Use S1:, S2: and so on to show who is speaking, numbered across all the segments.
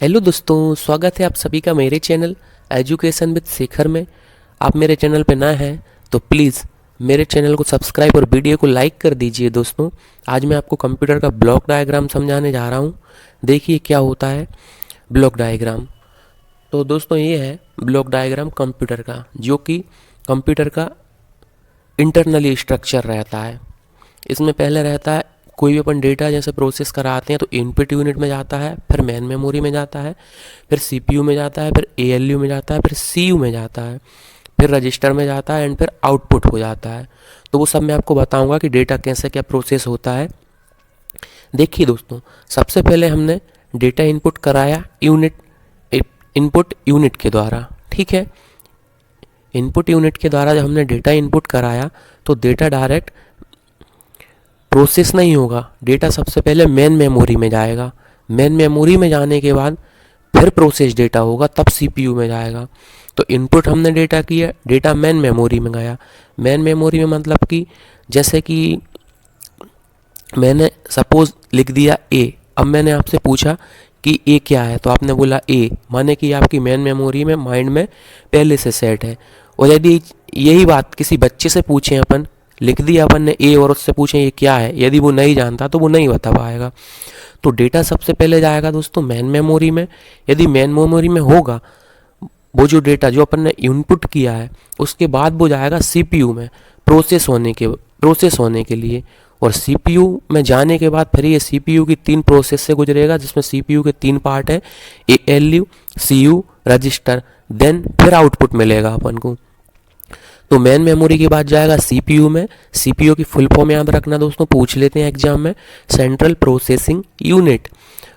S1: Hello दोस्तों, स्वागत है आप सभी का मेरे चैनल एजुकेशन विद शेखर में। आप मेरे चैनल पे नए हैं तो प्लीज़ मेरे चैनल को सब्सक्राइब और वीडियो को लाइक कर दीजिए। दोस्तों, आज मैं आपको कंप्यूटर का ब्लॉक डायग्राम समझाने जा रहा हूँ। देखिए क्या होता है ब्लॉक डायग्राम। तो दोस्तों, ये है ब्लॉक डायग्राम कंप्यूटर का, जो कि कंप्यूटर का इंटरनली स्ट्रक्चर रहता है। इसमें पहले रहता है कोई भी अपन डेटा जैसे प्रोसेस कराते हैं तो इनपुट यूनिट में जाता है, फिर मेन मेमोरी में जाता है, फिर सीपीयू में जाता है, फिर एएलयू में जाता है, फिर सीयू में जाता है, फिर रजिस्टर में जाता है एंड फिर आउटपुट हो जाता है। तो वो सब मैं आपको बताऊंगा कि डेटा कैसे क्या प्रोसेस होता है। देखिए दोस्तों, सबसे पहले हमने डेटा इनपुट कराया इनपुट यूनिट के द्वारा। ठीक है, इनपुट यूनिट के द्वारा जब हमने डेटा इनपुट कराया तो डेटा डायरेक्ट प्रोसेस नहीं होगा। डेटा सबसे पहले मेन मेमोरी में जाएगा। मेन मेमोरी में जाने के बाद फिर प्रोसेस डेटा होगा, तब सीपीयू में जाएगा। तो इनपुट हमने डेटा किया, डेटा मेन मेमोरी में गया। मेन मेमोरी में मतलब कि जैसे कि मैंने सपोज लिख दिया ए। अब मैंने आपसे पूछा कि ए क्या है, तो आपने बोला ए, माने कि आपकी मेन मेमोरी में माइंड में पहले से सेट है। और यदि यही बात किसी बच्चे से पूछें, अपन लिख दिया अपन ने ए और उससे पूछें ये क्या है, यदि वो नहीं जानता तो वो नहीं बता पाएगा। तो डेटा सबसे पहले जाएगा दोस्तों मेन मेमोरी में। यदि मेन मेमोरी में होगा वो जो डेटा जो अपन ने इनपुट किया है, उसके बाद वो जाएगा सीपीयू में प्रोसेस होने के लिए। और सीपीयू में जाने के बाद फिर ये सीपीयू की 3 प्रोसेस से गुजरेगा, जिसमें सीपीयू के 3 पार्ट है, एएलयू, सीयू, रजिस्टर। देन फिर आउटपुट मिलेगा अपन को। तो मेन मेमोरी के बाद जाएगा सीपीयू में। सीपीयू की फुल फॉर्म याद रखना दोस्तों, पूछ लेते हैं एग्जाम में, सेंट्रल प्रोसेसिंग यूनिट।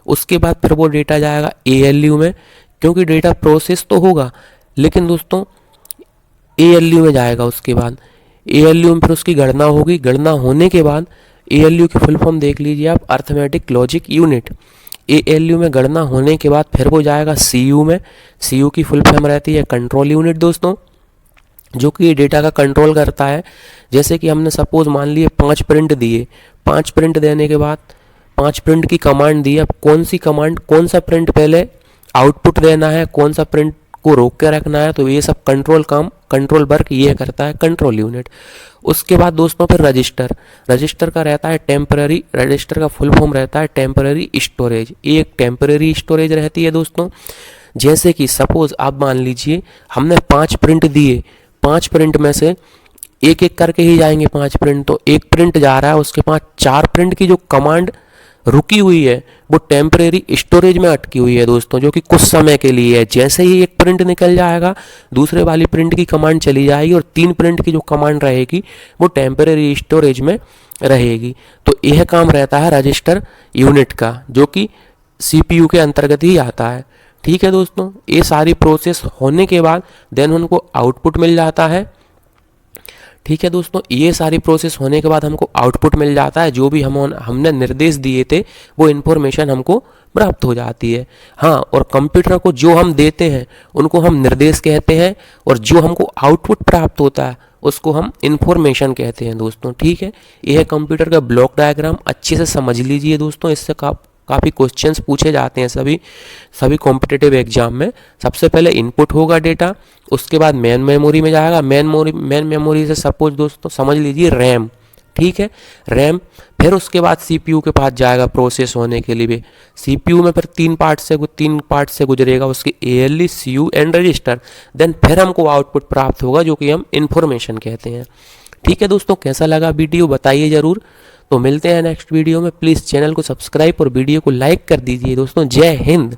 S1: उसके बाद फिर वो डेटा जाएगा एएलयू में, क्योंकि डेटा प्रोसेस तो होगा लेकिन दोस्तों एएलयू में जाएगा। उसके बाद एएलयू में फिर उसकी गणना होगी। गणना होने के बाद एएलयू की फुल फॉर्म देख लीजिए आप, अर्थमेटिक लॉजिक यूनिट। एएलयू में गणना होने के बाद फिर वो जाएगा सीयू में। सीयू की फुल फॉर्म रहती है कंट्रोल यूनिट दोस्तों, जो कि ये डेटा का कंट्रोल करता है। जैसे कि हमने सपोज मान लिए 5 प्रिंट दिए, 5 प्रिंट देने के बाद 5 प्रिंट की कमांड दी। अब कौन सी कमांड, कौन सा प्रिंट पहले आउटपुट देना है, कौन सा प्रिंट को रोक के रखना है, तो ये सब कंट्रोल वर्क ये करता है कंट्रोल यूनिट। उसके बाद दोस्तों फिर रजिस्टर का रहता है टेम्पररी, रजिस्टर का फुल फॉर्म रहता है टेम्पररी स्टोरेज। एक टेम्पररी स्टोरेज रहती है दोस्तों। जैसे कि सपोज आप मान लीजिए हमने 5 प्रिंट दिए, 5 प्रिंट में से एक एक करके ही जाएंगे 5 प्रिंट, तो एक प्रिंट जा रहा है, उसके पास 4 प्रिंट की जो कमांड रुकी हुई है वो टेम्परेरी स्टोरेज में अटकी हुई है दोस्तों, जो कि कुछ समय के लिए है। जैसे ही एक प्रिंट निकल जाएगा दूसरे वाली प्रिंट की कमांड चली जाएगी और 3 प्रिंट की जो कमांड रहेगी वो टेम्परेरी स्टोरेज में रहेगी। तो यह काम रहता है रजिस्टर यूनिट का, जो कि सीपीयू के अंतर्गत ही आता है। ठीक है दोस्तों, ये सारी प्रोसेस होने के बाद देन उनको आउटपुट मिल जाता है। ठीक है दोस्तों, ये सारी प्रोसेस होने के बाद हमको आउटपुट मिल जाता है। जो भी हमने निर्देश दिए थे वो इन्फॉर्मेशन हमको प्राप्त हो जाती है। हाँ, और कंप्यूटर को जो हम देते हैं उनको हम निर्देश कहते हैं, और जो हमको आउटपुट प्राप्त होता है उसको हम इन्फॉर्मेशन कहते हैं दोस्तों। ठीक है, यह है कंप्यूटर का ब्लॉक डायग्राम। अच्छे से समझ लीजिए दोस्तों, इससे काफ़ी क्वेश्चंस पूछे जाते हैं सभी कॉम्पिटिटिव एग्जाम में। सबसे पहले इनपुट होगा डेटा, उसके बाद मेन मेमोरी में जाएगा। मेन मेमोरी से सपोज दोस्तों समझ लीजिए रैम। ठीक है, रैम। फिर उसके बाद सीपीयू के पास जाएगा प्रोसेस होने के लिए। सीपीयू में फिर 3 पार्ट से गुजरेगा, उसके ALU, CU and register. Then फिर हमको आउटपुट प्राप्त होगा, जो कि हम इंफॉर्मेशन कहते हैं। ठीक है दोस्तों, कैसा लगा वीडियो बताइए ज़रूर। तो मिलते हैं नेक्स्ट वीडियो में। प्लीज़ चैनल को सब्सक्राइब और वीडियो को लाइक कर दीजिए दोस्तों। जय हिंद।